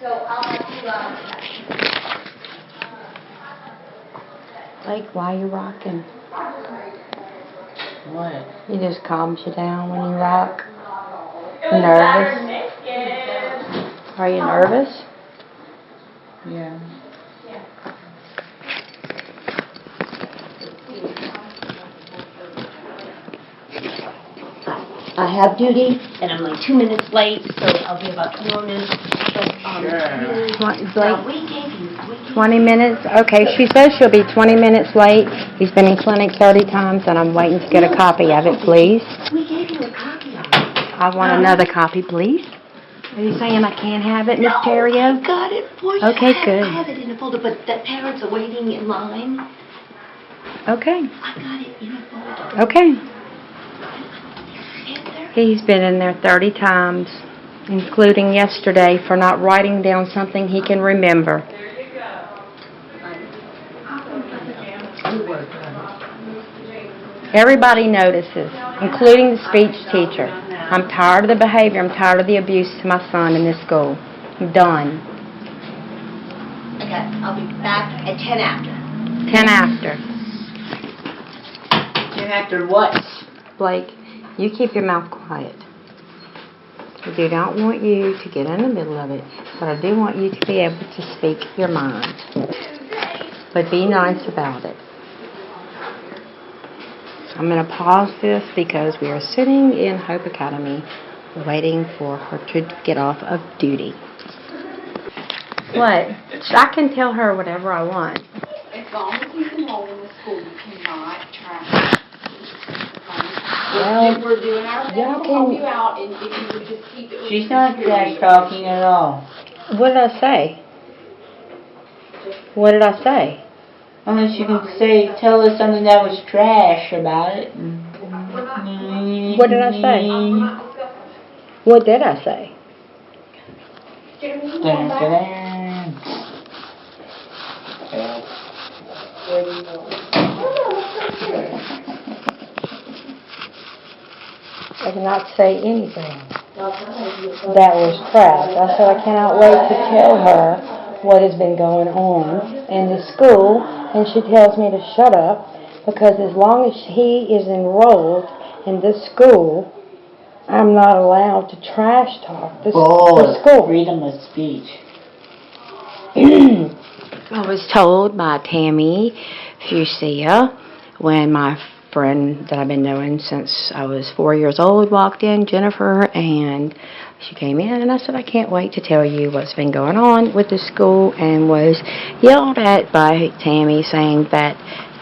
So I'll have to, Like, why are you rocking? What? It just calms you down when you rock. Nervous? Are you nervous? Yeah. I have duty, and I'm like 2 minutes late, so I'll be about 2 more minutes. So, Blake, 20 minutes? Okay, she says she'll be 20 minutes late. He's been in clinic 30 times, and I'm waiting to get a copy of it, please. We gave you a copy of it. I want another copy, please. Are you saying I can't have it, Miss Terrio? I got it for you. Okay, good. I have it in a folder, but the parents are waiting in line. Okay. I got it in a folder. Okay. He's been in there 30 times, including yesterday, for not writing down something he can remember. Everybody notices, including the speech teacher. I'm tired of the behavior. I'm tired of the abuse to my son in this school. I'm done. Okay, I'll be back at 10 after. 10 after. 10 after what? Blake, you keep your mouth quiet. I do not want you to get in the middle of it, but I do want you to be able to speak your mind. But be nice about it. I'm going to pause this because we are sitting in Hope Academy waiting for her to get off of duty. What? I can tell her whatever I want. As long as he's enrolled in the school, you cannot trash. Well, We're doing our best to help you out, and if you would just keep it with She's not trash talking at all. What did I say? What did I say? Unless you can tell us something that was trash about it. What did I say? What did I say? I did not say anything. That was trash. I said I cannot wait to tell her what has been going on in the school, and she tells me to shut up because as long as he is enrolled in this school, I'm not allowed to trash talk the school. Freedom of speech. I was told by Tammy Fusia when my friend that I've been knowing since I was 4 years old walked in, Jennifer, and she came in, and I said, I can't wait to tell you what's been going on with the school, and was yelled at by Tammy saying that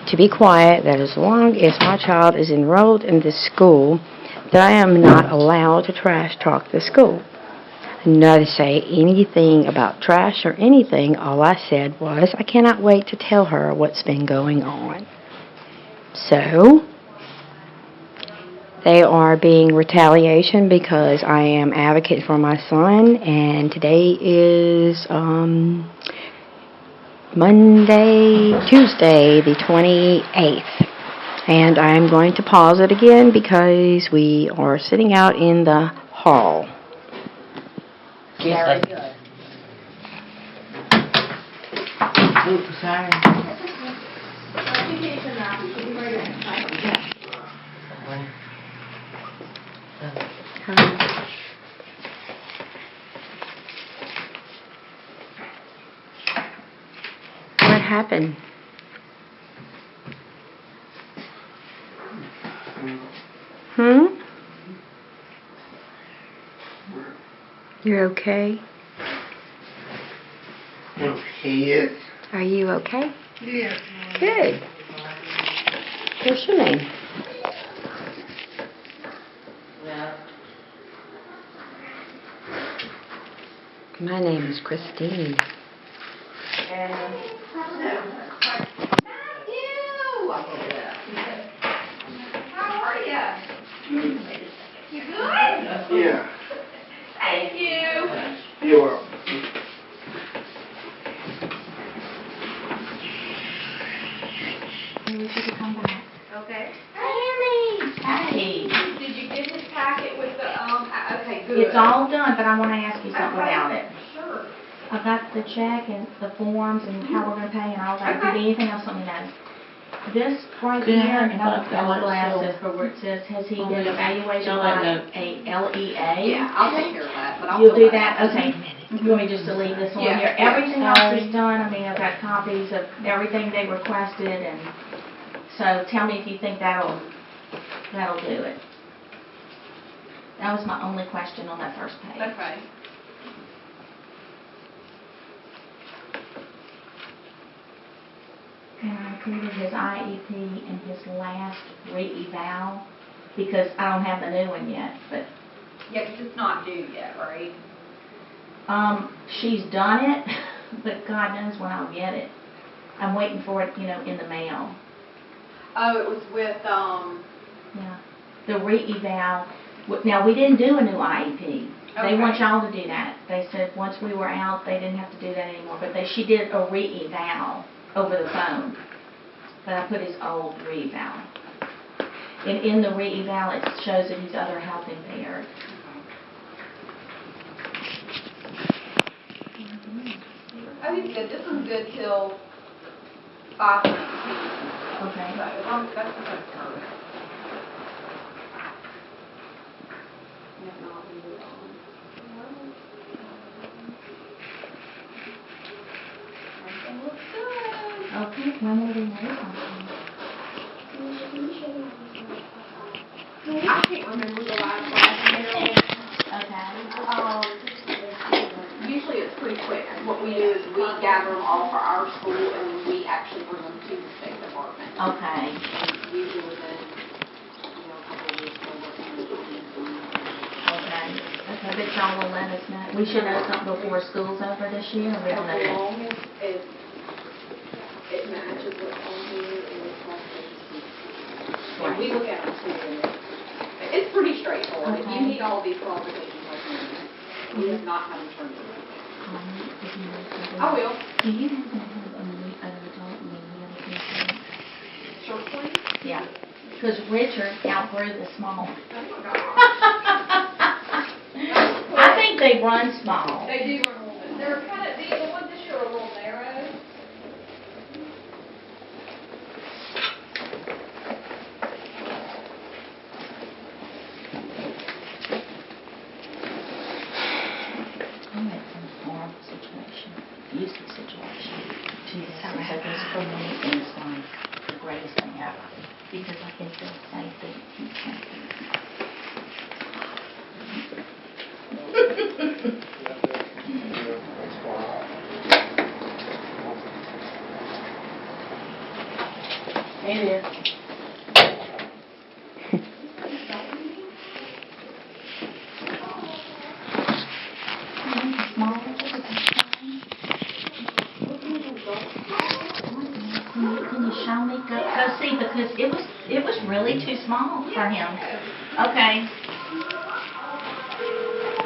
to be quiet, that as long as my child is enrolled in this school, that I am not allowed to trash talk the school. Not to say anything about trash or anything. All I said was, I cannot wait to tell her what's been going on. So, they are being retaliation because I am advocate for my son, and today is Tuesday, the 28th. And I'm going to pause it again because we are sitting out in the hall. Very good. Oops, sorry. What happened? You're okay? Yes. Are you okay? Yes. Good. What's your name? My name is Christine. How are you? You good? Yeah. Thank you. You're welcome. Okay. Hey. Did you get his packet with the, okay, good. It's all done, but I want to ask you something about it. Sure. I got the check and the forms and how we're gonna pay and all that. If you need anything else, let me know. This right Could I here, have and I don't I have want glasses, silver. but where it says, has he Oh, been yeah. evaluated Don't by let a LEA? Yeah, I'll take care of that, but I'll. You'll fill do that? out. Okay. You want me just to leave this one Yeah. here? Everything else is done. I mean, I've got copies of everything they requested, and so tell me if you think that'll do it. That was my only question on that first page. Okay. And I included his IEP and his last re-eval, because I don't have the new one yet, but, Yeah, 'cause it's not due yet, right? she's done it, but God knows when I'll get it. I'm waiting for it, in the mail. Oh, it was with, Yeah. The re-eval, now, we didn't do a new IEP. They want Okay. y'all to do that. They said once we were out, they didn't have to do that anymore, but she did a re-eval over the phone. But I put his old re-eval. And in the re-eval, it shows that he's other health impaired. oh, he's good. This one's good till 5/19. Okay. So as long as that's the first term. If not, we move on. Everything looks good. Okay, when will we know something? I can't remember the last year. Okay. Usually it's pretty quick. What we do is we gather them all for our school and then we actually bring them to the State Department. Okay. And usually within, a couple of weeks, they'll work on it. Okay. Okay, but y'all will let us know. We should know something before school's over this year, or we don't know As that? long as it matches what's on here and it's like and we look at it too. And it's pretty straightforward. If you Okay. meet all these qualifications like me, we have not had insurance. I will. Do you happen to have an adult media? Short please. Yeah. Because Richard outgrew the small. Oh my God. I think they run small. They do run a little bit. They're kind of, the ones this year are a little narrow. I'm in a horrible situation, abusive situation. So this for me is like the greatest thing ever. Because I can feel safe that he can't It is. Can you show me? Go see, because it was really too small for him. Okay.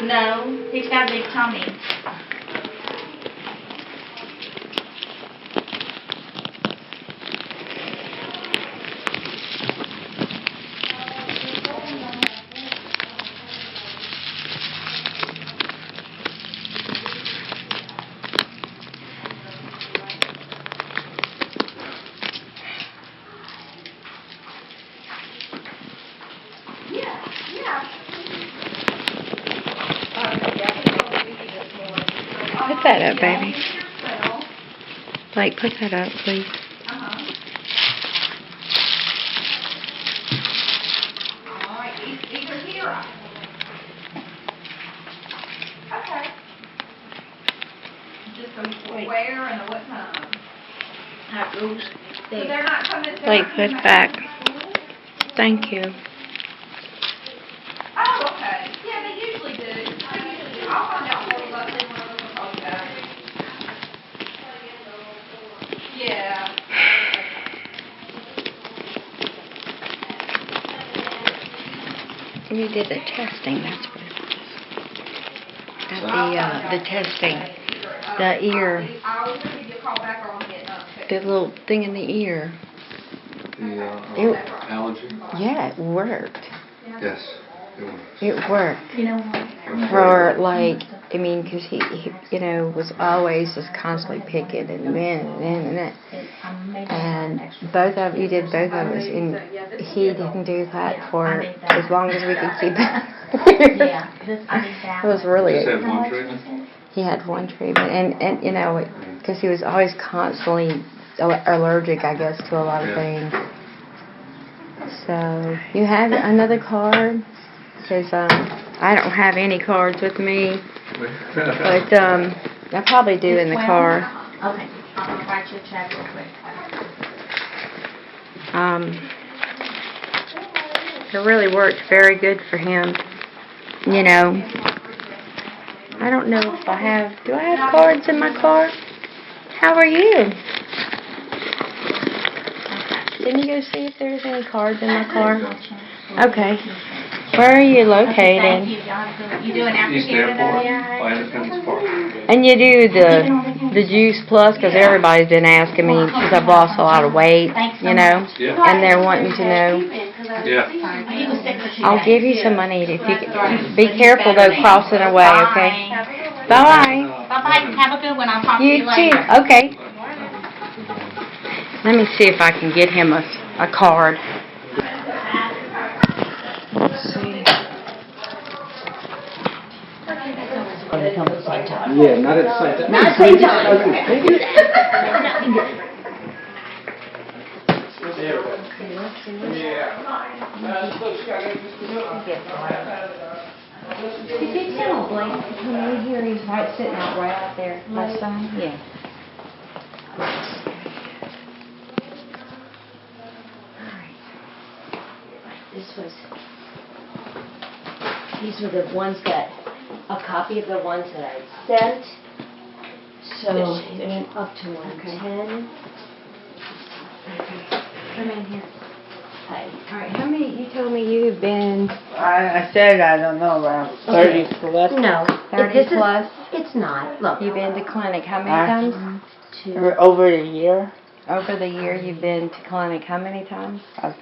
No, he's got a big tummy. Put that up, baby. Blake, put that up, please. All right, either here. Okay. Just a where and a what time. So they're not coming. Blake, put it back. Thank you. Oh, okay. Yeah, they usually do. I'll find out for you about this one of them will talk about it. Yeah. You did the testing, that's what it was. Got the testing. The ear. I was going to give you a call back or I'll get The little thing in the ear. The Ew. allergy? Yeah, it worked. Yes. it worked. You know what? For like, I mean, because he, you know, was always just constantly picking and then and that. And both of you did both of us, and he didn't do that for as long as we could keep it. Yeah, It was really. Just had one treatment? He had one treatment, and you know, because he was always constantly allergic, I guess, to a lot of things. So you have another card? Because I don't have any cards with me, but I probably do in the car. Okay, I'll write you a check real quick. It really worked very good for him. You know, I don't know if I have. Do I have cards in my car? How are you? Didn't you go see if there's any cards in my car? Okay. Where are you located? Thank you, John. You doing East aftercare Airport, today? by Independence Park. And you do the Juice Plus, because everybody's been asking me, because I've lost a lot of weight, you know, Yeah. and they're wanting to know. Yeah. He was sick for 2 days. I'll give you some money if you can. Be careful though, crossing away, okay? Bye. Bye-bye. Have a good one. I'll talk to you You too. later. Okay. Let me see if I can get him a card. Let's see. Yeah, not at the same time. Not at the same time. Did you tell Blake to come in here? He's right sitting out right out there. Last time? Yeah. These were the ones that, a copy of the ones that I sent. So it went up to 110. Come in here. Hi. All right. How many? You told me you've been I said, I don't know, around 30 plus. No. 30 this is- plus. It's not. Look. You've been to clinic. How many Uh, times? Over a year. Over the year, you've been to clinic. How many times? I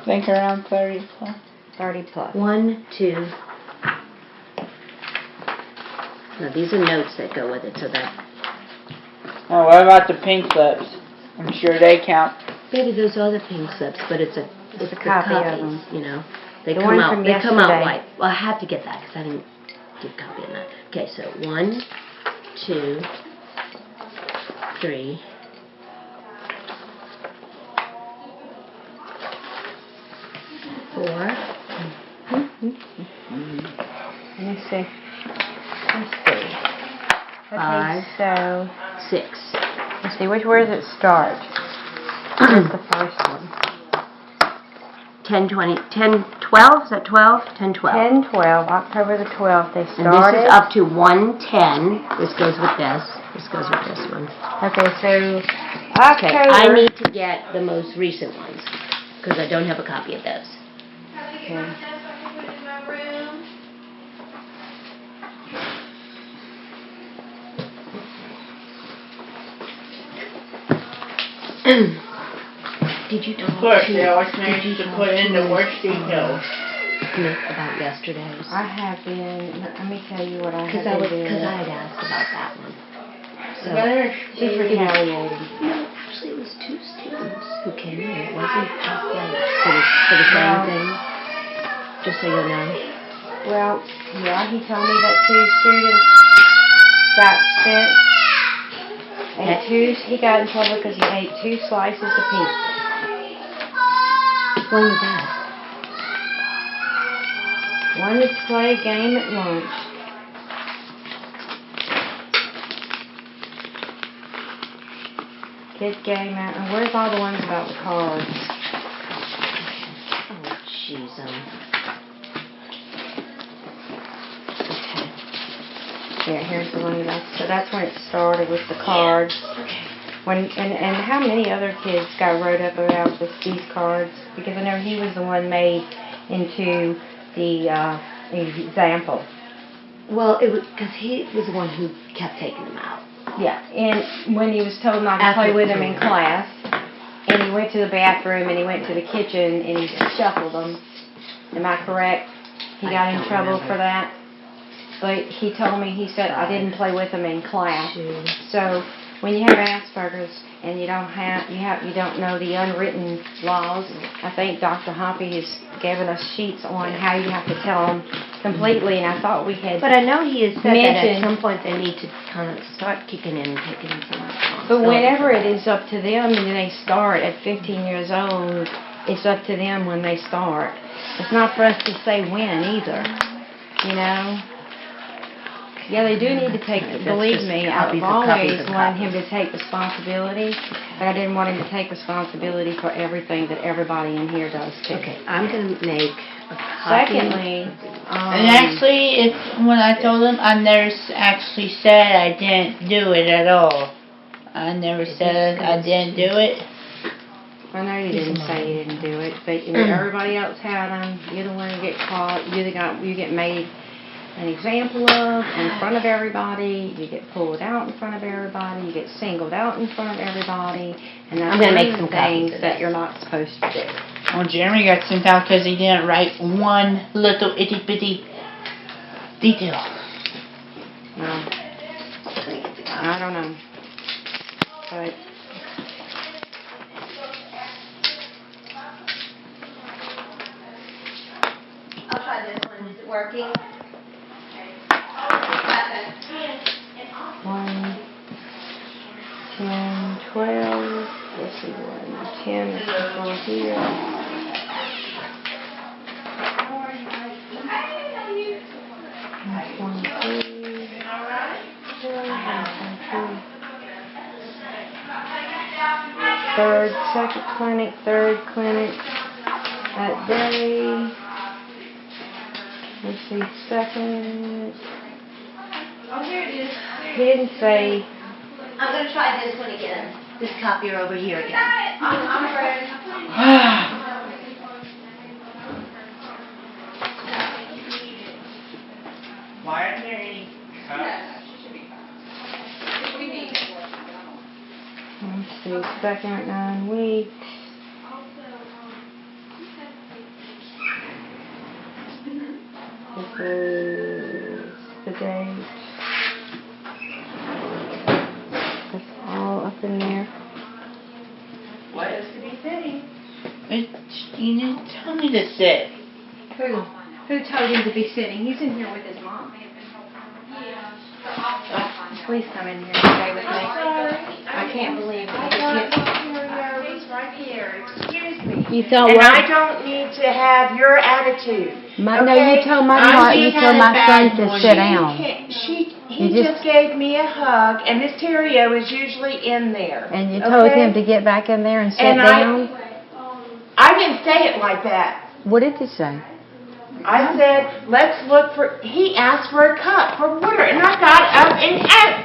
think around 30 plus. 30 plus. 1, 2. No, these are notes that go with it, so that. Now, what about the pink slips? I'm sure they count. Maybe those are the pink slips, but it's a a copy of copies, them. you know. They The come one out. from They come out yesterday. white. Well, I have to get that because I didn't get a copy of that. Okay, so 1, 2, 3. 4. Let me see. Let's see. Okay, 5. so 6. let's see. Where does it start? Where's the first one? 10, 20, 10, 12? Is that 12? 10, 12. 10, 12. October the 12th. They And started. this is up to 110. This goes with this. This goes with this one. Okay, so Okay, October. I need to get the most recent ones because I don't have a copy of those. Okay. Did you talk Of course, to they always did manage you to talk put in the to worst details. Nick about yesterday's? I have been. Let me tell you what I have Because been doing. I had asked about that one. So She's retaliating. no, actually it was 2 students who came in. It wasn't just like for the same Well- thing. Just so you know. Well, yeah, he told me that 2 students got sent. And he got in trouble because he ate 2 slices of pizza. When was that? Wanted to play a game at lunch. Kids game out. And where's all the ones about the cards? Oh, jeez. Yeah, here's the one. So that's when it started with the cards. And how many other kids got wrote up about these cards? Because I know he was the one made into the example. Well, it was because he was the one who kept taking them out. Yeah, and when he was told not to play with them in class, and he went to the bathroom and he went to the kitchen and he shuffled them. Am I correct? He I got in don't trouble remember. for that. But he told me, he said, I didn't play with him in class. Shoot. So when you have Asperger's and you don't know the unwritten laws, I think Dr. Hoppy has given us sheets on how you have to tell them completely, and I thought we had. But I know he has said that at Mentioned- some point they need to kind of start kicking in and taking some responsibility. But whenever it is up to them and they start at 15 years old, it's up to them when they start. It's not for us to say when either, you know? Yeah, they do need to take, That's believe just me, copies I've of copies always of wanted copies. him to take responsibility, but I didn't want him to take responsibility for everything that everybody in here does too. Okay, I'm gonna make a copy. Secondly, And actually, when I told him, I never actually said I didn't do it at all. I never said I didn't do it. I know you didn't say you didn't do it, but you know, everybody else had them. You're the one who get caught. You get made an example of in front of everybody. You get pulled out in front of everybody. You get singled out in front of everybody, and that's I'm gonna one make of some the copies things of that this. you're not supposed to do. Well, Jeremy got sent out because he didn't write one little itty bitty detail. No, I don't know, but. I'll try this one. Is it working? 1, 10, 12, let's see, 1, 10 is this one here. That's 1, 3, 4, 1, 2. Third clinic that day. Let's see, second. Oh, here it is. He didn't say. I'm gonna try this one again. This copier over here again. I'm ready. Why aren't there any We need it. Let's see, second at 9 weeks. This is the date. That's all up in there. What is to be sitting? You didn't tell me to sit. Who told him to be sitting? He's in here with his mom. Please come in here and stay with me. I can't believe it. You thought And what? I don't need to have your attitude. No, okay? you told my I just had a son bad to one. sit down. He You just gave me a hug, and Miss Terrio is usually in there. And you told okay? him to get back in there and sit And down? I didn't say it like that. What did you say? I said, let's look for, he asked for a cup for water, and I got up and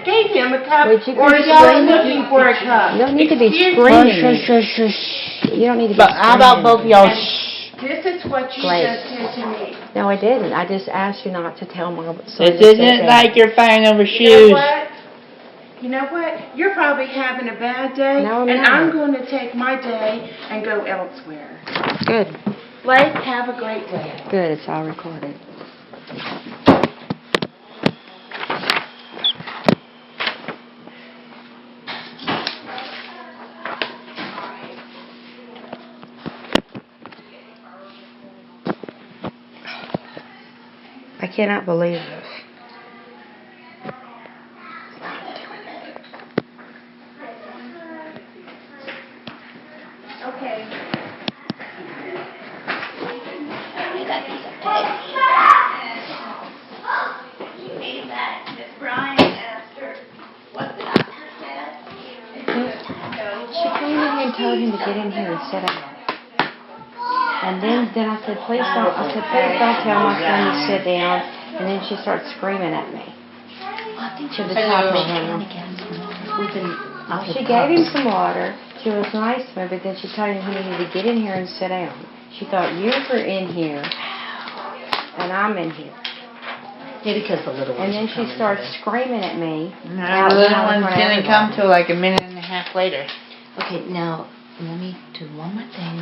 gave him a cup, Would you or quit y'all screaming? looking for a cup. You don't need to be Excuse screaming. Shush. You don't need to be But how about both of y'all? Shh. This is what you Blake. just did to me. No, I didn't. I just asked you not to tell my son This to sit isn't down. like you're fighting over You know shoes. what? You know what? You're probably having a bad day, No, I'm and not. I'm going to take my day and go elsewhere. Good. Blake, have a great day. Good. It's all recorded. I cannot believe this. Okay. She came in here and told him to get in here and sit down. And then I said, please don't tell my son to sit down. And then she started screaming at me. To the top of her. She gave him some water. She was nice to him, but then she told him he needed to get in here and sit down. She thought, you were in here, and I'm in here. Yeah, because the little ones And then are she coming started today. screaming at me. No, out the little loud in ones front of didn't come everybody. till like a minute and a half later. Okay, now let me do one more thing.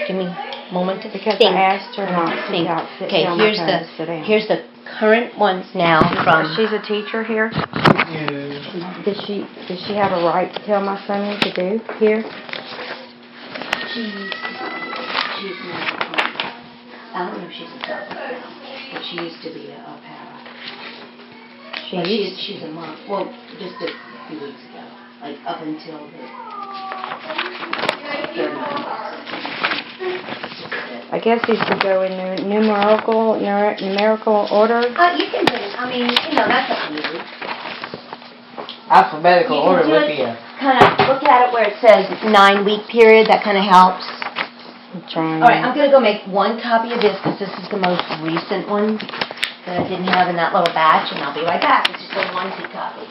Give me moment to Because think. I asked her not to Think. sit Okay, down. here's the current ones now from. She's a teacher here. Does she have a right to tell my son what to do here? She's not. I don't know if she's a sub now, but she used to be a para. She's a month. Well, just a few weeks ago, like up until the 3rd month. I guess these could go in numerical order. You can put it. I mean, that's up to you. Alphabetical You order can would do be it, kind of look at it where it says 9-week period. That kind of helps. I'm trying. All right, I'm going to go make one copy of this because this is the most recent one that I didn't have in that little batch, and I'll be right back. It's just a onesie copy.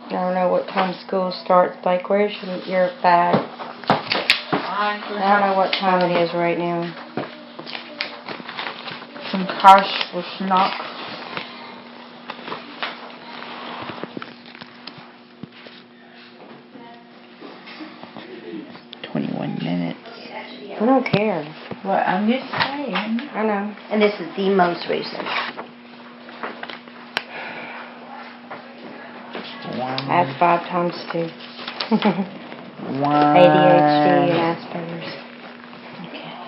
I don't know what time school starts. Like, where's your bag? I don't know what time it is right now. Some harsh or schnock. I don't care. Well, I'm just saying. I know. And this is the most recent. That's 5 times 2. ADHD and Asperger's.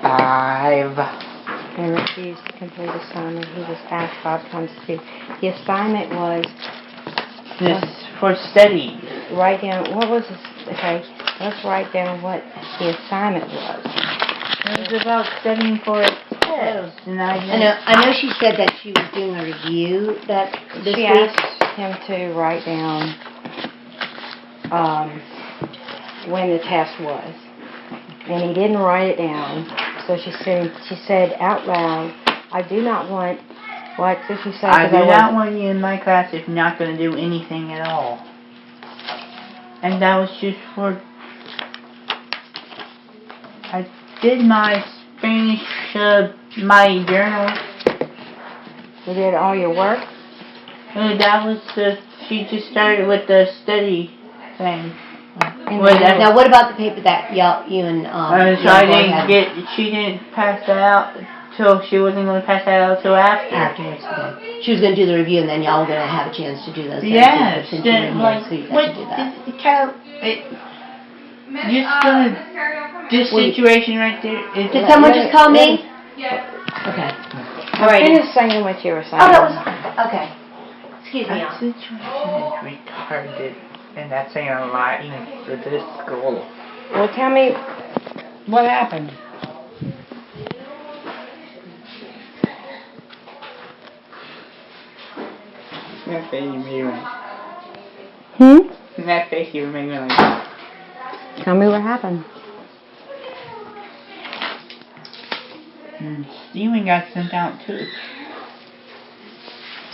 5. And refused to complete assignment. He was asked 5 times 2. The assignment was This for study. write down, what was this? Okay, let's write down what the assignment was. It was about studying for a test, and I know she said that she was doing a review this She week. asked him to write down when the test was, and he didn't write it down. So she said out loud, "I do not want." What did she say? I do not want you in my class if you're not going to do anything at all. And that was just for. I did my Spanish, my journal. You did all your work. That was she just started with the study thing. Now, what about the paper that you and so I had didn't she didn't pass that out till she wasn't going to pass that out till after. afterwards? Okay. She was going to do the review, and then y'all were going to have a chance to do those. Yes, Since you're in here, like so you got what? to do that. This situation right there is. Did someone just call me? Okay. All right. Finish saying what you were saying. Oh, that was okay. Excuse me. That situation is retarded, and that's saying a lot even for this school. Well, tell me what happened. That face you made me. That face you made me like. Tell me what happened. Steven got sent out too.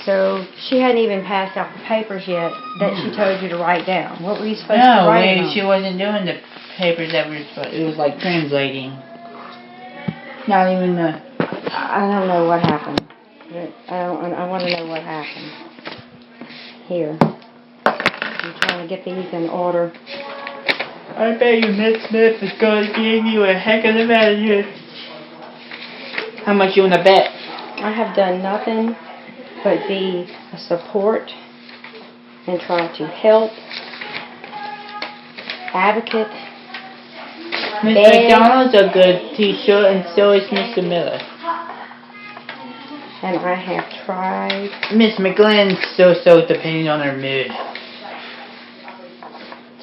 So she hadn't even passed out the papers yet that she told you to write down. What were you supposed to write No, on? she wasn't doing the papers that were supposed. It was like translating. Not even the. I don't know what happened. I want to know what happened. Here. I'm trying to get these in order. I bet you Miss Smith is going to give you a heck of a manager. How much you want to bet? I have done nothing but be a support and try to help, advocate. Miss Beg. McDonald's a good teacher, and so is Mr. Miller. And I have tried Miss McGlynn's so depending on her mood.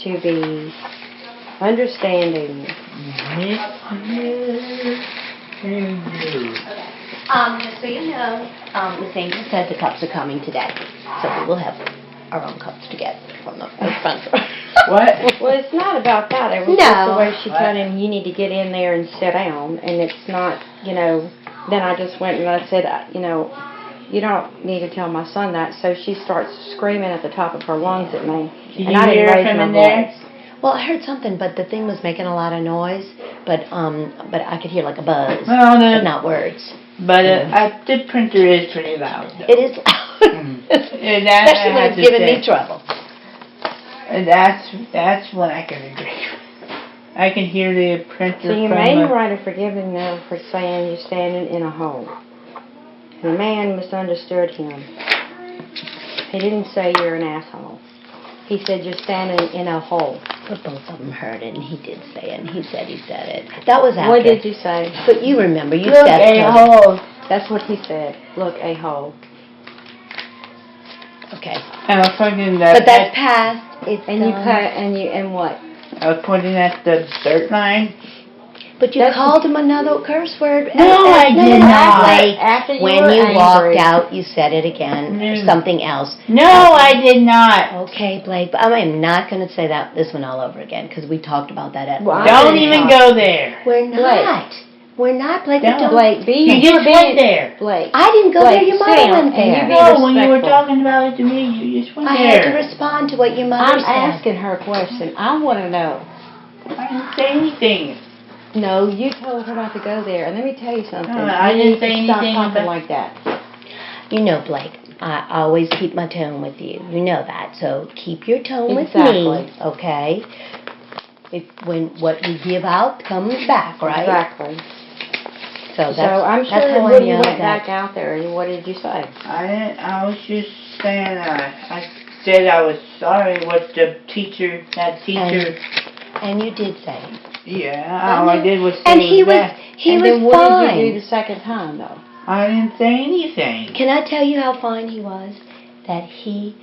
to be understanding. Miss Miller. Just so you know, Miss Angel said the cups are coming today, so we will have our own cups to get from the front. What? Well, it's not about that. It was No. just the way she told him, you need to get in there and sit down. And it's not, then I just went and I said, you don't need to tell my son that. So she starts screaming at the top of her lungs at me. Did and you I didn't hear raise him my in there? voice. Well, I heard something, but the thing was making a lot of noise. But I could hear like a buzz, Well, but not words. But the printer is pretty loud. Though. It is loud, That especially when I it's have to giving say. me trouble. And that's when I can agree. I can hear the printer So you from made him the, write a forgiving note for saying you're standing in a hole. The man misunderstood him. He didn't say you're an asshole. He said you're standing in a hole. But both of them heard it, and he did say it, and he said it. That was after. What did you say? But you remember, you look, said a-hole. That's what he said. Look, a hole. Okay. And I was pointing But that's past. It's And you done. cut and what? I was pointing at the dirt line. But you called him another curse word. No, I did not. Blake, After you when were you angry. walked out, you said it again. Or something else. No, I did not. Okay, Blake, but I am not going to say this one all over again because we talked about that at. Well, Don't even go there. We're not. We're not, Blake. We don't. Blake, You just went there. Blake. I didn't go there. Your mother Sam, went and you there. be No, when you were respectful. talking about it to me, you just went I had to there. respond to what your mother I'm said. asking her a question. I want to know. I didn't say anything. No, you told her not to go there. And let me tell you something. I You didn't need to say stop anything talking about- like that. You know, Blake, I always keep my tone with you. You know that. So keep your tone with Exactly. me, okay? When what we give out comes back, right? Exactly. So that's, So I'm that's sure how I when you know went that. back out there, what did you say? I didn't. I was just saying. I said I was sorry. What the teacher, that teacher. And you did say. Yeah. All I did was say And he was that. he and was then what fine. did you do the second time, though? I didn't say anything. Can I tell you how fine he was? That he,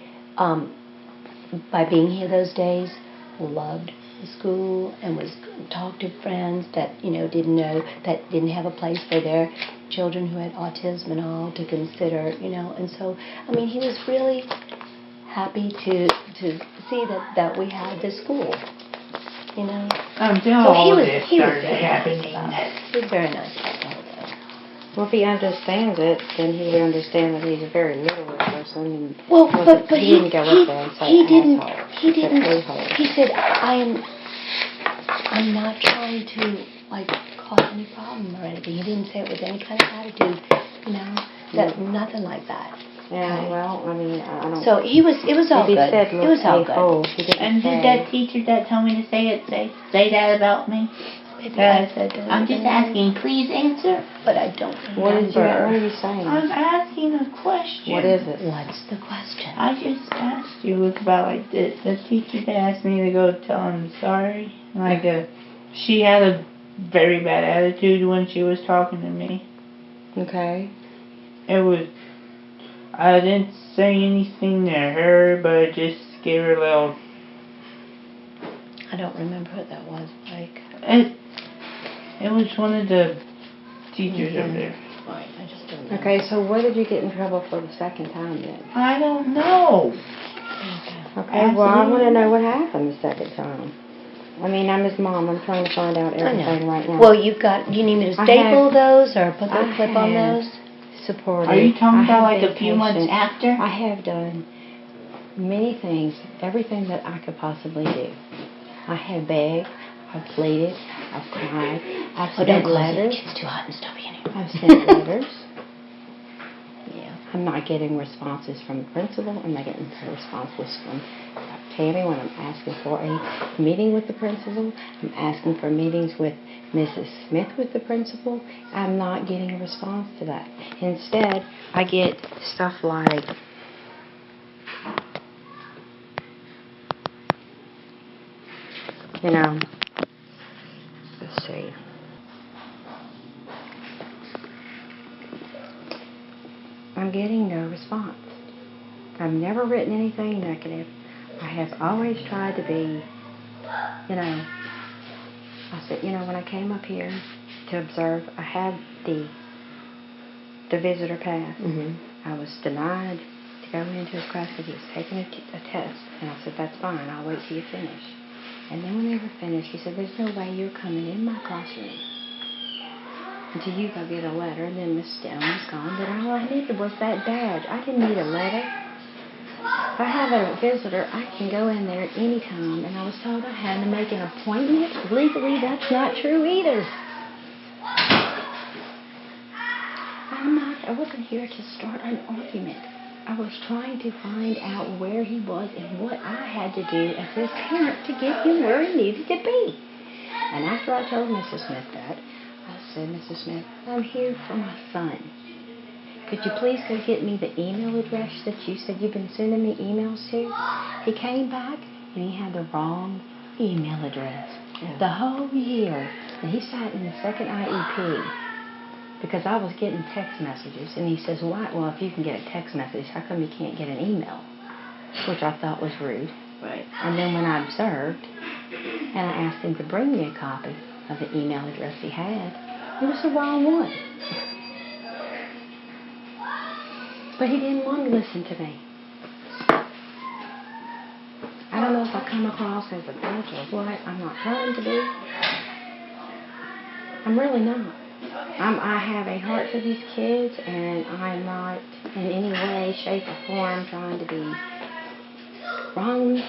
by being here those days, loved the school and was talked to friends that didn't know, that didn't have a place for their children who had autism and all to consider, and so I mean he was really happy to see that we had this school, Until So he all was this he was started very nice happening. about it. He was very nice about all that. Well, if he understands it, then he would understand that he's a very literal person. And Well, but he didn't go up there and say he didn't asshole. he said didn't a-hole. he said I'm not trying to cause any problem or anything. He didn't say it with any kind of attitude, that nothing like that. Yeah, Okay. well, I mean, I don't. So it was all if he good. said, It was all good. a-hole, he didn't And say, did that teacher that told me to say that about me? Maybe I said that. I'm just asking. Please answer. But I don't What remember. are you saying? I'm asking a question. What is it? What's the question? I just asked you. It was about the teacher that asked me to go tell him sorry. She had a very bad attitude when she was talking to me. Okay. I didn't say anything to her, but I just gave her a little. I don't remember what that was like. It was one of the teachers over there. Right, I just don't know. Okay, so what did you get in trouble for the second time then? I don't know. Okay, well, I want to know what happened the second time. I mean, I'm his mom. I'm trying to find out everything right now. Well, do you need me to staple those or put a clip on have those? supported. Are you talking I about have like a been few months patient. after? I have done many things, everything that I could possibly do. I have begged, I've pleaded, I've cried, I've Oh, don't sent close it. letters. It's too hot and stuffy anyway. I've sent letters. Yeah. I'm not getting responses from the principal. I'm not getting responses from Tammy when I'm asking for a meeting with the principal. I'm asking for meetings with Mrs. Smith with the principal. I'm not getting a response to that. Instead, I get stuff like, let's see. I'm getting no response. I've never written anything negative. I have always tried to be, I said, when I came up here to observe, I had the visitor pass. Mm-hmm. I was denied to go into his class because he was taking a test. And I said, that's fine, I'll wait till you finish. And then when they were finished, he said, there's no way you're coming in my classroom until you go get a letter. And then Miss Stone was gone. But all I needed was that badge. I didn't need a letter. If I have a visitor, I can go in there at any time. And I was told I had to make an appointment. Legally, that's not true either. I wasn't here to start an argument. I was trying to find out where he was and what I had to do as his parent to get him where he needed to be. And after I told Mrs. Smith that, I said, Mrs. Smith, I'm here for my son. Could you please go get me the email address that you said you've been sending me emails to? He came back and he had the wrong email address. The whole year. And he sat in the second IEP because I was getting text messages. And he says, why? Well, if you can get a text message, how come you can't get an email? Which I thought was rude. Right. And then when I observed, and I asked him to bring me a copy of the email address he had, it was the wrong one. But he didn't want to listen to me. I don't know if I come across as a bitch or what. I'm not trying to be. I'm really not. I have a heart for these kids, and I'm not in any way, shape, or form trying to be wrong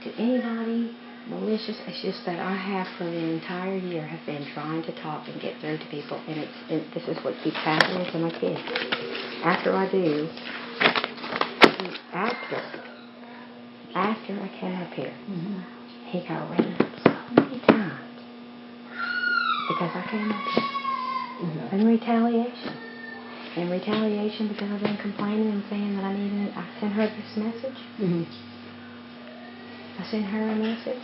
to anybody, malicious. It's just that I have for the entire year have been trying to talk and get through to people, and this is what keeps happening to my kids. After I do, after I came up here, he got rained up so many times because I came up here. In retaliation. In retaliation because I've been complaining and saying that I sent her this message. I sent her a message.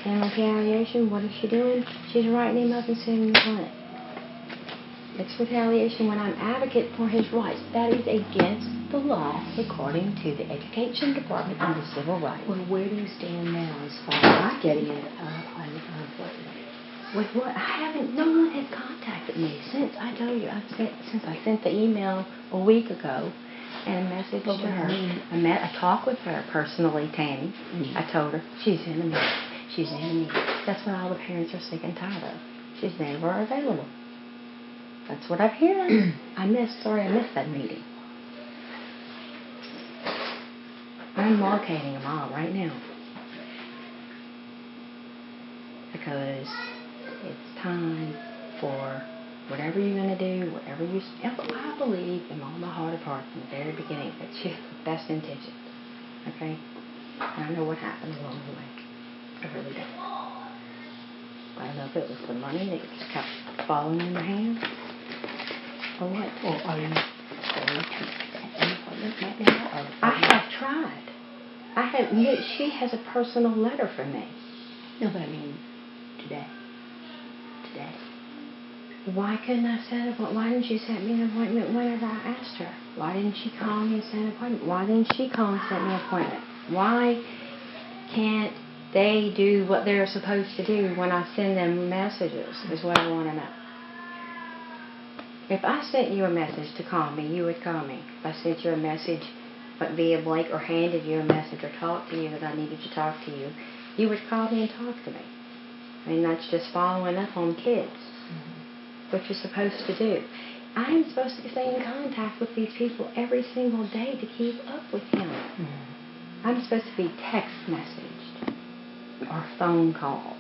In retaliation, what is she doing? She's writing him up and sending him on it. It's retaliation when I'm advocate for his rights. That is against the law according to the Education Department and the Civil Rights. Well, where do you stand now as far as getting an appointment? With what? No one has contacted me since I told you. Since I sent the email a week ago and a message to her. I talked with her personally, Tammy. I told her she's in a meeting. She's in a meeting. That's what all the parents are sick and tired of. She's never available. That's what I'm hearing. I missed that meeting. I'm locating them all right now because it's time for whatever you're going to do, I believe in all my heart of hearts from the very beginning that she has the best intentions. Okay? And I know what happened along the way. I really don't. I don't know if it was the money that just kept falling in her hand or what. Or are you going to set an appointment right now? I have tried. She has a personal letter for me. No, but I mean today. Why couldn't I set up? Why didn't she set me an appointment whenever I asked her? Why didn't she call me and set an appointment? Why didn't she call and set me an appointment? Why can't they do what they're supposed to do when I send them messages? Is what I want to know. If I sent you a message to call me, you would call me. If I sent you a message via Blake or handed you a message or talked to you that I needed to talk to you, you would call me and talk to me. I mean, that's just following up on kids. What you're supposed to do. I'm supposed to stay in contact with these people every single day to keep up with him. I'm supposed to be text messaged or phone called,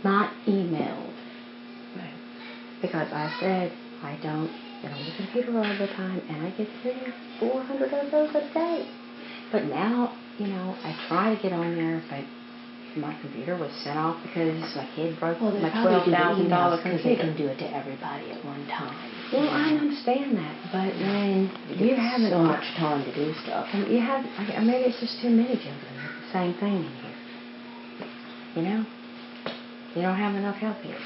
not emailed. Right. Because I said I don't get on the computer all the time, and I get 400 of those a day. But now, I try to get on there, but my computer was sent off because my kid broke my $12,000 because they computer. can do it to everybody at one time. Well, I understand that, but when you have so much time to do stuff. Maybe it's just too many children. It's the same thing in here. You don't have enough help here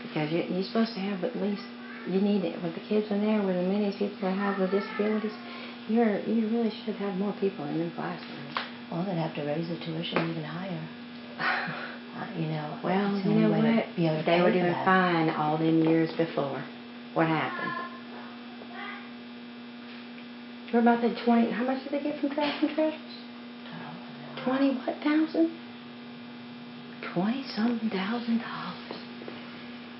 because you're supposed to have at least. You need it with the kids in there, with the many people that have the disabilities. You really should have more people in them classrooms. Well, they'd have to raise the tuition even higher. Well, you know what? They were doing fine all them years before. What happened? What about the 20? How much did they get from Trash and Treasures? 20 what thousand? $20-something thousand.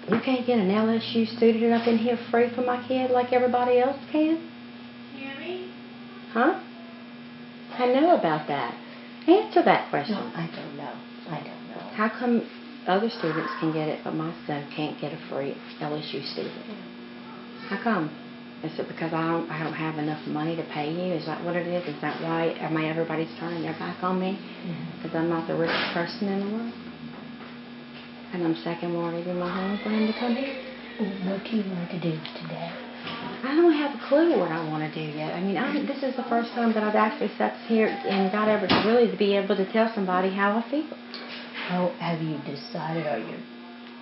You can't get an LSU student up in here free for my kid like everybody else can? Tammy? Huh? I know about that. Answer that question. No, I don't know. How come other students can get it, but my son can't get a free LSU student? How come? Is it because I don't have enough money to pay you? Is that what it is? Is that why everybody's turning their back on me? Because I'm not the richest person in the world? And I'm second mortgage in my home for him to come here? What do you want to do today? I don't have a clue what I want to do yet. I mean, this is the first time that I've actually sat here and got ever to really to be able to tell somebody how I feel. How have you decided?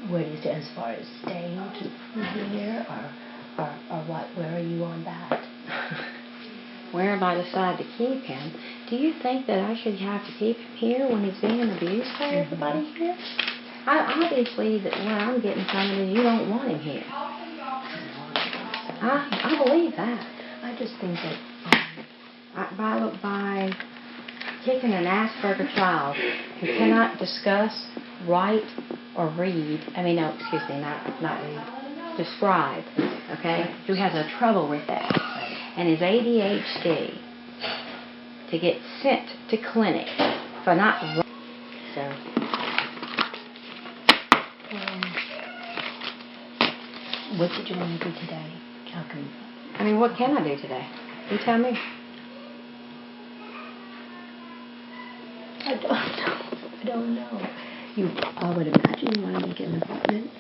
What is it as far as staying here, or what? Where are you on that? Where have I decided to keep him? Do you think that I should have to keep him here when he's being abused by everybody here? Obviously, what I'm getting from it is you don't want him here. I believe that. I just think that By kicking an Asperger child who cannot discuss, write, or read, not read, describe, okay, who has a trouble with that, and his ADHD, to get sent to clinic for not writing. So, what did you want to do today? How come? what can I do today? You tell me. I don't know. I would imagine you want to make an appointment.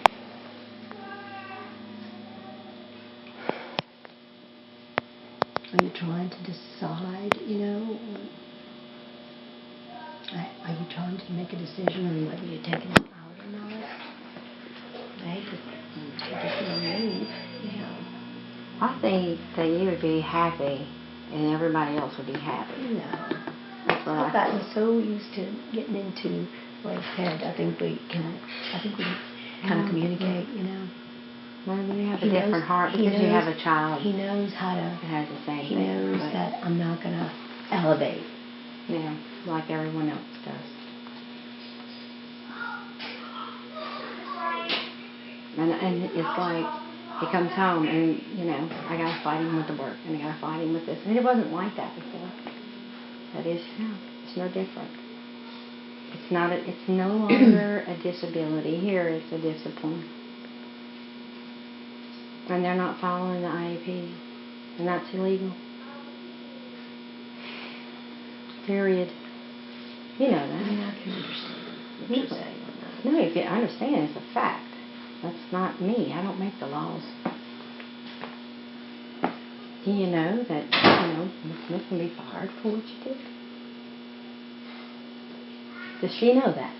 Are you trying to decide, are you trying to make a decision on whether you're taking him out or not? I hate to leave, I think that you would be happy and everybody else would be happy. No. That's what I've gotten so used to getting into what I said. I think we kind of communicate, Maybe you have a He different knows- heart he because you knows- have a child He knows how to, that has the same he thing. knows but, that I'm not going to elevate. like everyone else does. And it's like he comes home and, I got to fight him with the work and I got to fight him with this. And it wasn't like that before. That is now. It's no different. It's no longer a disability. Here it's a discipline. And they're not following the IEP. And that's illegal. Period. You know that. I mean, I can understand what you're saying on that. No, if you understand, it's a fact. That's not me. I don't make the laws. Do you know that, Miss Smith can be fired for what you did? Does she know that?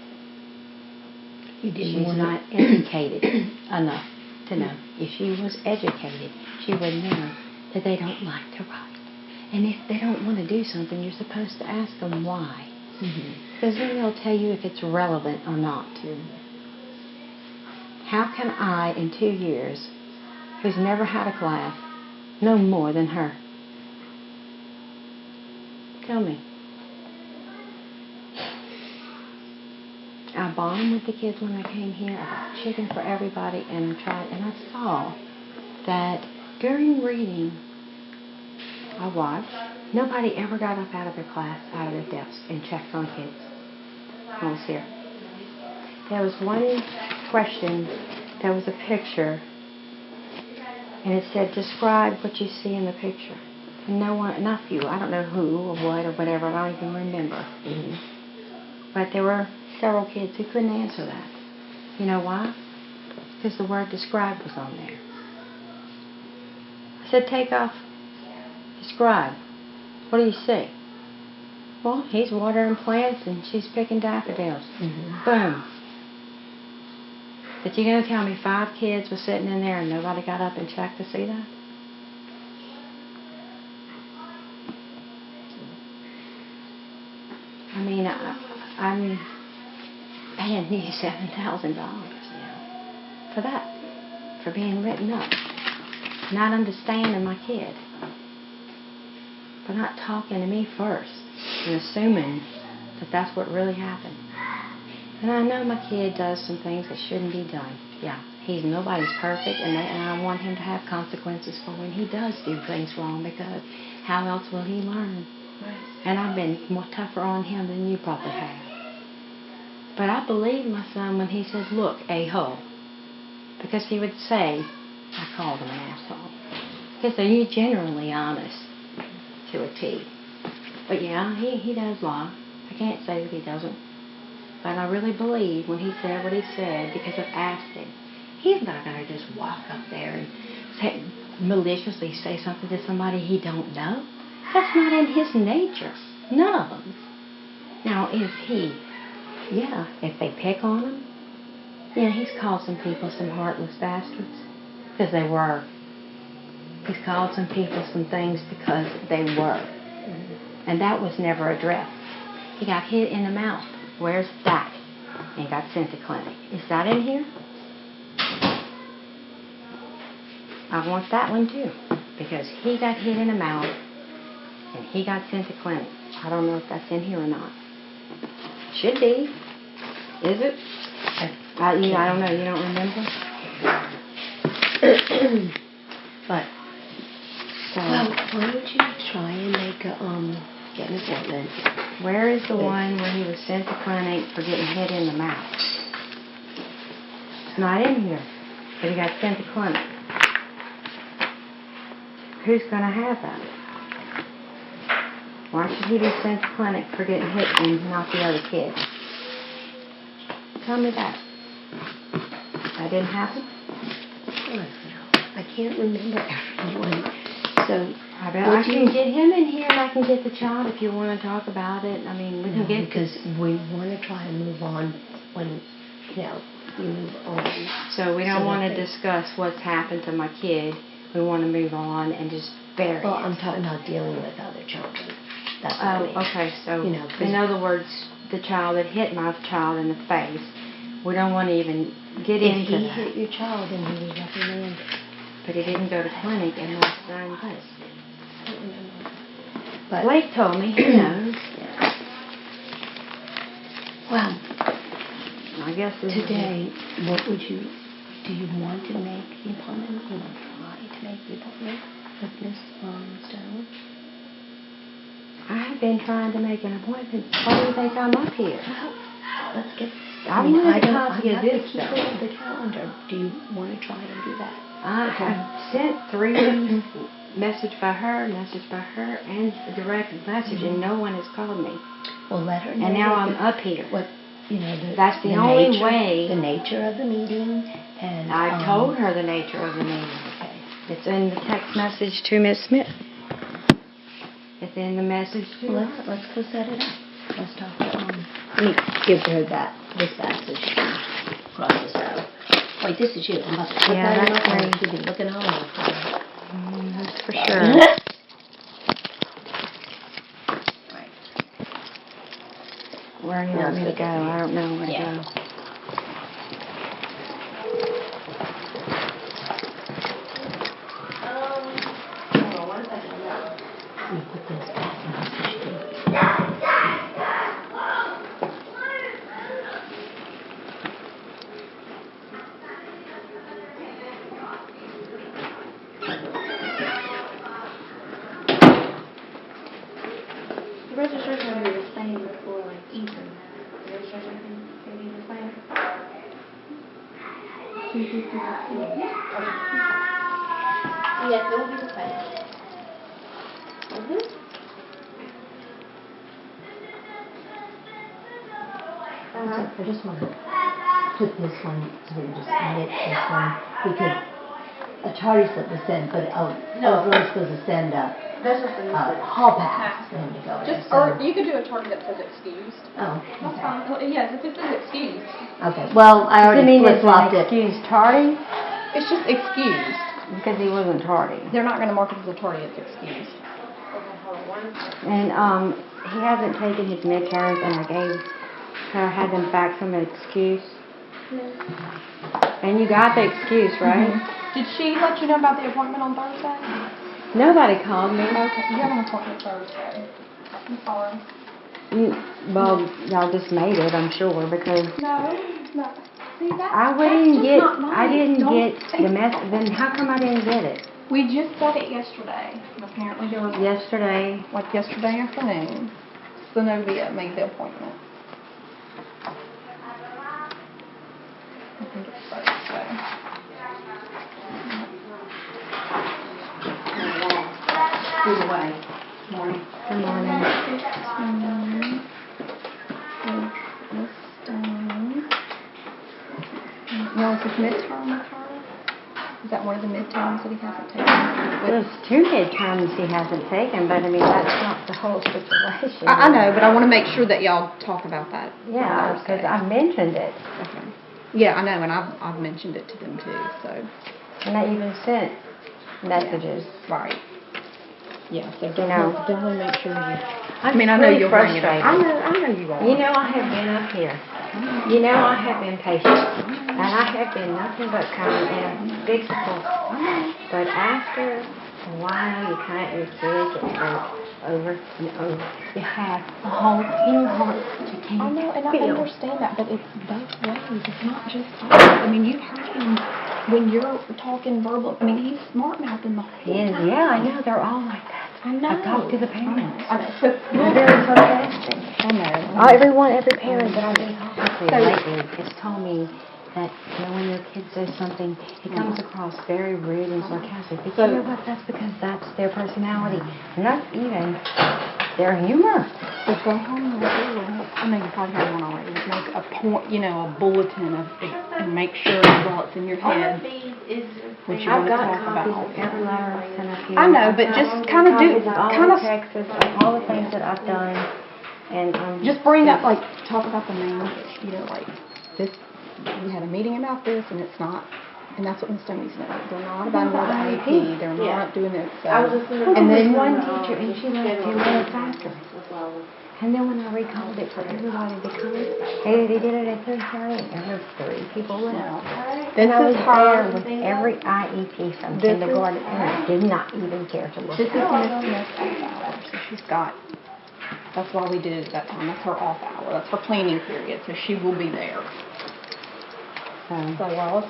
You didn't She's want not educated enough to know. If she was educated, she would know that they don't like to write. And if they don't want to do something, you're supposed to ask them why. Because then they'll tell you if it's relevant or not. How can I, in 2 years, who's never had a class, know more than her? Tell me. I bonded with the kids when I came here. I got chicken for everybody, and I saw that during reading, I watched, nobody ever got up out of their class, out of their desks, and checked on kids. I was here. There was one question, there was a picture, and it said, describe what you see in the picture. And no one, not you, I don't know who or what or whatever, I don't even remember. But there were several kids who couldn't answer that. You know why? Because the word describe was on there. I said, take off, describe. What do you see? Well, he's watering plants and she's picking daffodils. Boom. But you're going to tell me 5 kids were sitting in there and nobody got up and checked to see that? I mean, I'm paying you $7,000 now for that, for being written up, not understanding my kid, for not talking to me first and assuming that that's what really happened. And I know my kid does some things that shouldn't be done. Yeah, nobody's perfect, and I want him to have consequences for when he does do things wrong, because how else will he learn? And I've been more tougher on him than you probably have. But I believe my son when he said, look, a-hole. Because he would say, I called him an asshole. Okay, so you're genuinely honest to a T. But yeah, he does lie. I can't say that he doesn't. But I really believe when he said what he said, because I've asked him, he's not going to just walk up there and maliciously say something to somebody he don't know. That's not in his nature. None of them. Now, if they pick on him, yeah, he's called some people some heartless bastards. Because they were. He's called some people some things because they were. And that was never addressed. He got hit in the mouth. Where's that? And got sent to clinic. Is that in here? I want that one too. Because he got hit in the mouth and he got sent to clinic. I don't know if that's in here or not. Should be. Is it? I don't know. You don't remember? But, well, why don't you try and make a, get an appointment? Where is the one where he was sent to clinic for getting hit in the mouth? It's not in here. But he got sent to clinic. Who's going to have that? Why should he be sent to clinic for getting hit and not the other kid? Tell me that. That didn't happen? I can't remember everyone. So, I can get him in here and I can get the child if you want to talk about it. I mean, we can get... because we want to try and move on when, you move on. So we don't want to discuss what's happened to my kid. We want to move on and just bury it. Well, I'm talking about dealing with other children. That's what I mean. Okay, so in other words, the child that hit my child in the face, we don't want to even get into that. If he hit your child, then he was reprimanded. But he didn't go to clinic and my son was. I don't remember. But Blake told me, he knows. Well, I guess today, what would you, do you want to make the appointment? You want to try to make the appointment with Miss Stone? I've been trying to make an appointment. Why do you think I'm up here? Well, let's get... I wanted a copy of this stuff. stuff. The calendar. Do you want to try and do that? I have sent 3 message by her, and a direct message, and no one has called me. Well, let her know. And now I'm up here. What, that's the only nature, way. The nature of the meeting, and I told her the nature of the meeting. Okay. It's in the text message to Miss Smith. It's in the message to her. Let's go set it up. Let's talk to let me give her this message. Cross this out. Wait, this is you. I'm about to put that in my phone. She'll be looking all over for me. That's for sure. Where do you want me to go? I don't know where to go. Let me put this back in the message. The registration will be the same for like Ethan. The registration can be the same. Yes, it will be the same. I just want to put this one, so we can just knit this one, because a charter slip was sent, but I was really supposed to send a hall pass for him to go in. Or you could do a charter that says excused. Oh, That's okay. fine. Well, yes, if it says excused. Okay, well, I already flip-flopped it. Excuse tardy? It's just excused. Because he wasn't tardy. They're not going to mark it as a tardy, it's excused. And he hasn't taken his midterms, and I had them fax him an excuse. And you got the excuse, right? Mm-hmm. Did she let you know about the appointment on Thursday? Nobody called me. Okay, you have an appointment Thursday. I'm sorry. Well, y'all just made it, I'm sure, because No. See, I didn't get the message. Then how come I didn't get it? We just got it yesterday. Apparently there was Yesterday. like yesterday afternoon. Zenobia made the appointment. I think it's Thursday. Either way. Morning. Good morning. Now, is this midterm with her? Is that one of the midterms that he hasn't taken? There's 2 midterms he hasn't taken, but I mean, that's not the whole situation. I know, but I want to make sure that y'all talk about that. Yeah, because I mentioned it. Okay. Yeah, I know, and I've mentioned it to them too, so. And I even sent messages. Right. Yeah, so definitely make sure you. I know you'll bring it up. frustrated. I know you are. You know, I have been up here. You know, I have been patient. And I have been nothing but kind and big support. But after a while, you kind of, your kids get hurt over and over. You have a whole in heart that you can't I know, and I feel. understand that, but it's both ways. It's not just us. I mean, you've heard him when you're talking verbal. I mean, he's smart mouthing the whole time. Yeah, I know. They're all like that. I know. I talk to the parents. I know. So, They're very sarcastic. I know. Every parent that I've been talking to lately has told me that, when their kid says something, it comes across very rude and sarcastic. But you know what? That's because that's their personality, not even their humor. So go home and I know you probably have one already. Make a point, a bulletin and make sure while it's in your head what you want I've to got talk copies about. of every letter I've sent up here. I know, but just kind of do, all the texts, of all the things that I've done, and just bring up, talk about the main, like this. We had a meeting about this, and it's not, and that's what the Stoneys know. They're not about the IEP. They're not doing it. So. And then one teacher, and she left 10 minutes after. And then when I recalled it for everybody to come, they did it at 3:30, and there were 3 people left. This And I was is there her. with every IEP from kindergarten, and I did not even care to look This is at it. Miss hour, so she's got. That's why we did it at that time. That's her off hour. That's her planning period, so she will be there. So Wallace,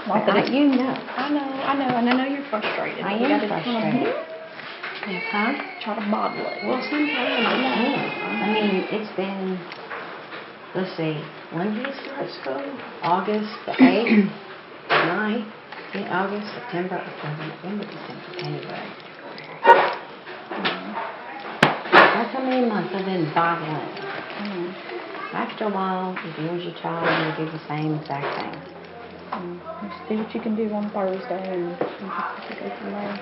But you know. I know, and I know you're frustrated. I You am gotta frustrated. Huh? Try to bottle it. Well, sometimes I can't. I mean, it's been, let's see, when did he start school? August the 8th, 9th, August, September, October, November, December, January. That's how many months I've been bottling. After a while, if you lose your child, you do the same exact thing. See what you can do on Thursday, and just go from there.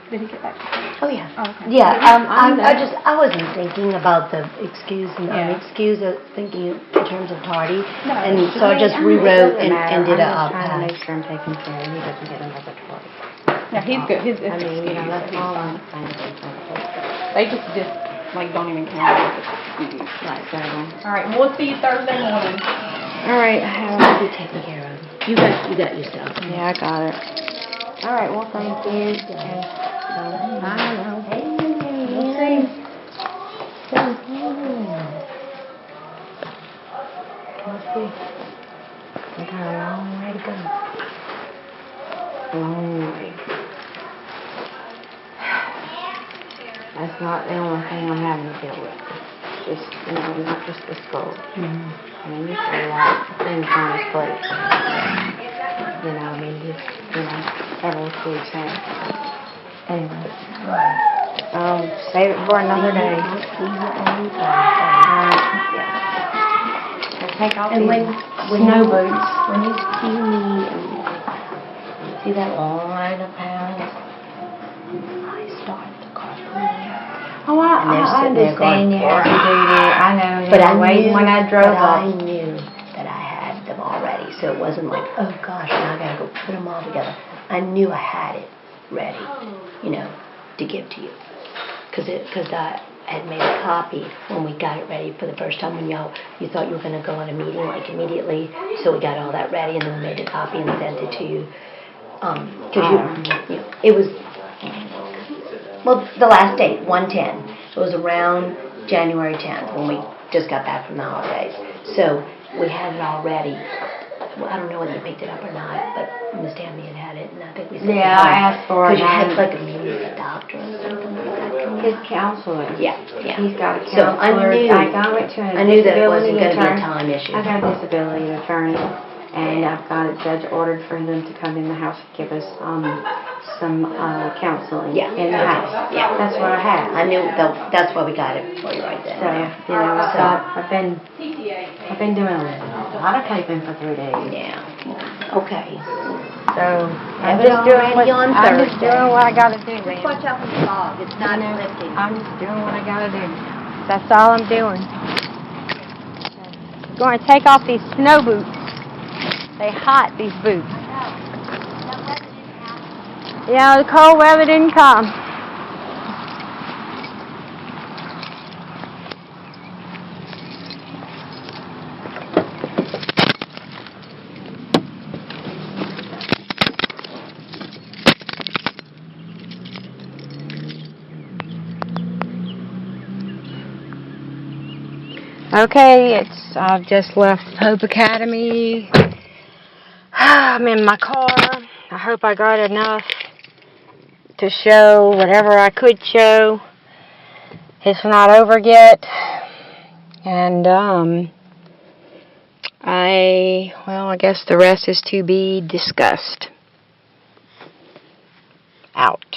Did he get back to you? Oh, yeah. Oh, okay. Yeah, I wasn't thinking about the excuse and unexcused, thinking in terms of party. No, And so I just rewrote and did I'm a just trying to make pass. sure I'm taking care of him. He doesn't get another party. Yeah, he's good. His I mean, that's he's all fine. I'm trying to do. They just don't even count it as an excuse. Right, so. All right, we'll see you Thursday morning. All right, I have. Be taken care of. You got your stuff. Yeah, I got it. All right, well, thank you. And, I don't know. We'll see. We'll see. We got a long way to go. Long way. That's not the only thing I'm having to deal with. It's just, not just this girl. I mean, there's a lot of things on his plate. Several sweet things. Anyway, I'll save it for another day. I'll take off And these when snow you- boots. When you see me and see that line of pounds, I start to call Oh, And they're I sitting there understand going, you have to do that. I know. But I waited when I drove I up. knew that I had them already, so it wasn't like, oh gosh, now I gotta go put them all together. I knew I had it ready, to give to you, because I had made a copy when we got it ready for the first time when you thought you were gonna go on a meeting like immediately, so we got all that ready and then we made a copy and sent it to you. Because it was. Well, the last date, 1/10. It was around January 10th when we just got back from the holidays. So we had it all ready. Well, I don't know whether you picked it up or not, but Miss Tammy had it, and I think we sent it. Yeah, I asked for it. Because you had like a meeting with a doctor or something like that. His counselor. Yeah. He's got a So counselor. I knew I went to a that it wasn't disability going to be a attorney. time issue. I got a disability attorney. And I've got a judge ordered for them to come in the house and give us some counseling Yeah. in the house. Yeah. That's what I have. I knew, that's why we got it for you right So, then. you know, I've been doing a lot of typing for 3 days. Yeah. Okay. So Have it all ready on I'm just Thursday. doing what I gotta do, Just man. watch out for the fog, it's not lifting. I'm just doing what I gotta do. That's all I'm doing. Going to take off these snow boots. They hot, these boots. Yeah, the cold weather didn't come. Okay, I've just left Hope Academy. I'm in my car. I hope I got enough to show whatever I could show. It's not over yet. And I guess the rest is to be discussed. Out.